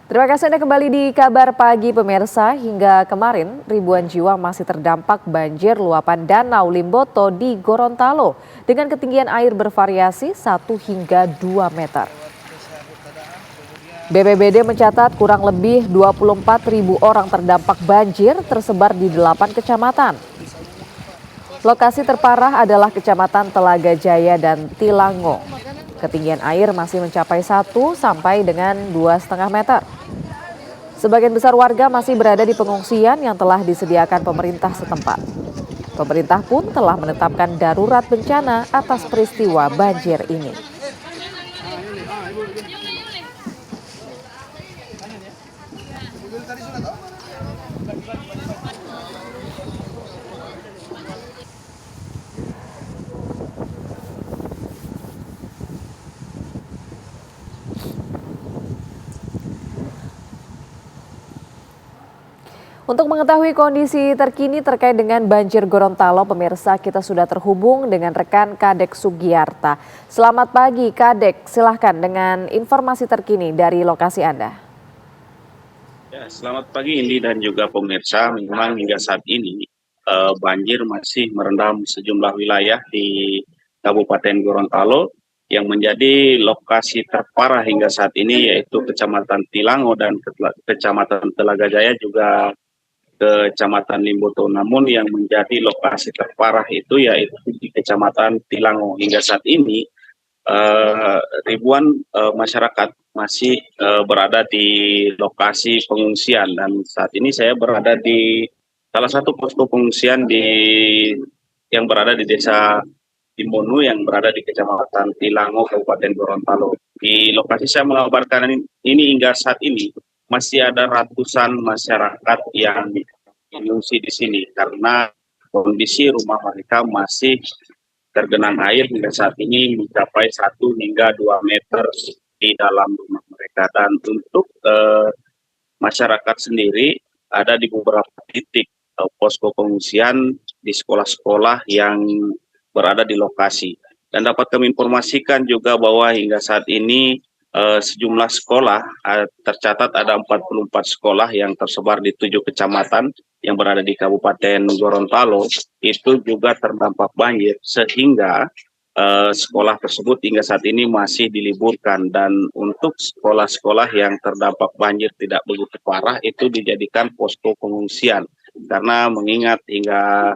Terima kasih Anda kembali di Kabar Pagi pemirsa. Hingga kemarin ribuan jiwa masih terdampak banjir luapan Danau Limboto di Gorontalo dengan ketinggian air bervariasi 1 hingga 2 meter. BPBD mencatat kurang lebih 24.000 orang terdampak banjir tersebar di 8 kecamatan. Lokasi terparah adalah Kecamatan Telaga Jaya dan Tilango. Ketinggian air masih mencapai 1 sampai dengan 2,5 meter. Sebagian besar warga masih berada di pengungsian yang telah disediakan pemerintah setempat. Pemerintah pun telah menetapkan darurat bencana atas peristiwa banjir ini. Untuk mengetahui kondisi terkini terkait dengan banjir Gorontalo, pemirsa, kita sudah terhubung dengan rekan Kadek Sugiyarta. Selamat pagi Kadek, silahkan dengan informasi terkini dari lokasi Anda. Ya, selamat pagi Indi dan juga pemirsa. Memang hingga saat ini banjir masih merendam sejumlah wilayah di Kabupaten Gorontalo yang menjadi lokasi terparah hingga saat ini yaitu Kecamatan Tilango dan Kecamatan Telaga Jaya juga Kecamatan Limboto. Namun yang menjadi lokasi terparah itu yaitu di Kecamatan Tilango. Hingga saat ini ribuan masyarakat masih berada di lokasi pengungsian dan saat ini saya berada di salah satu posko pengungsian yang berada di Desa Timbonu yang berada di Kecamatan Tilango, Kabupaten Gorontalo. Di lokasi saya mengabarkan ini hingga saat ini masih ada ratusan masyarakat yang mengungsi di sini karena kondisi rumah mereka masih tergenang air hingga saat ini mencapai 1 hingga 2 meter di dalam rumah mereka. Dan untuk masyarakat sendiri ada di beberapa titik posko pengungsian di sekolah-sekolah yang berada di lokasi. Dan dapat kami informasikan juga bahwa hingga saat ini sejumlah sekolah tercatat ada 44 sekolah yang tersebar di 7 kecamatan yang berada di Kabupaten Gorontalo itu juga terdampak banjir sehingga sekolah tersebut hingga saat ini masih diliburkan dan untuk sekolah-sekolah yang terdampak banjir tidak begitu parah itu dijadikan posko pengungsian karena mengingat hingga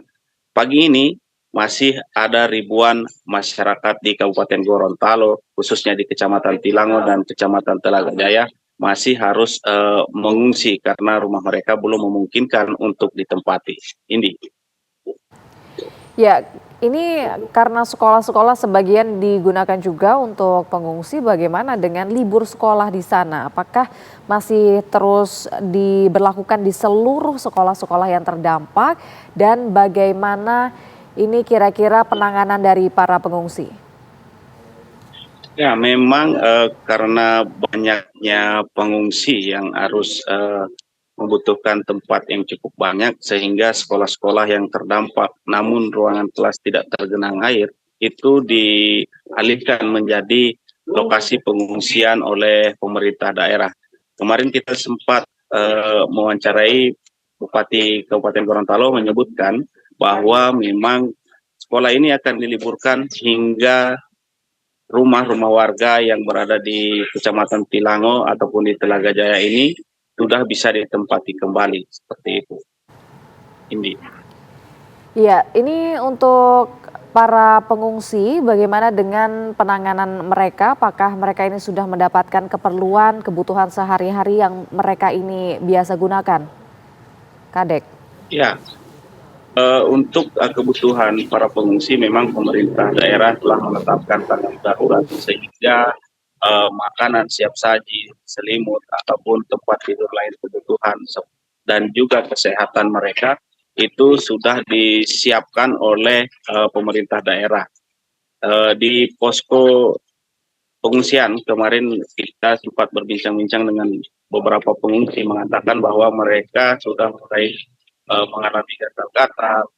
pagi ini masih ada ribuan masyarakat di Kabupaten Gorontalo khususnya di Kecamatan Tilango dan Kecamatan Telaga Jaya masih harus mengungsi karena rumah mereka belum memungkinkan untuk ditempati. Ini. Ya, ini karena sekolah-sekolah sebagian digunakan juga untuk pengungsi, bagaimana dengan libur sekolah di sana? Apakah masih terus diberlakukan di seluruh sekolah-sekolah yang terdampak dan bagaimana ini kira-kira penanganan dari para pengungsi? Ya, memang karena banyaknya pengungsi yang harus membutuhkan tempat yang cukup banyak sehingga sekolah-sekolah yang terdampak namun ruangan kelas tidak tergenang air itu dialihkan menjadi lokasi pengungsian oleh pemerintah daerah. Kemarin kita sempat mewawancarai Bupati Kabupaten Gorontalo menyebutkan bahwa memang sekolah ini akan diliburkan hingga rumah-rumah warga yang berada di Kecamatan Tilango ataupun di Telaga Jaya ini sudah bisa ditempati kembali seperti itu. Indi. Ya, ini untuk para pengungsi, bagaimana dengan penanganan mereka? Apakah mereka ini sudah mendapatkan keperluan, kebutuhan sehari-hari yang mereka ini biasa gunakan? Kadek. Ya, untuk kebutuhan para pengungsi memang pemerintah daerah telah menetapkan tanggap darurat sehingga makanan siap saji, selimut ataupun tempat tidur lain kebutuhan dan juga kesehatan mereka itu sudah disiapkan oleh pemerintah daerah. Di posko pengungsian kemarin kita sempat berbincang-bincang dengan beberapa pengungsi mengatakan bahwa mereka sudah mulai mengalami gatal-gatal,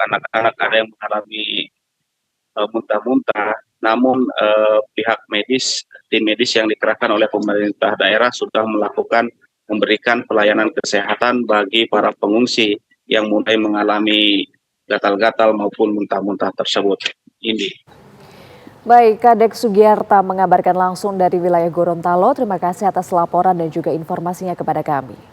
anak-anak ada yang mengalami muntah-muntah, namun pihak medis tim medis yang dikerahkan oleh pemerintah daerah sudah memberikan pelayanan kesehatan bagi para pengungsi yang mulai mengalami gatal-gatal maupun muntah-muntah tersebut. Ini. Baik, Kadek Sugiyarta mengabarkan langsung dari wilayah Gorontalo. Terima kasih atas laporan dan juga informasinya kepada kami.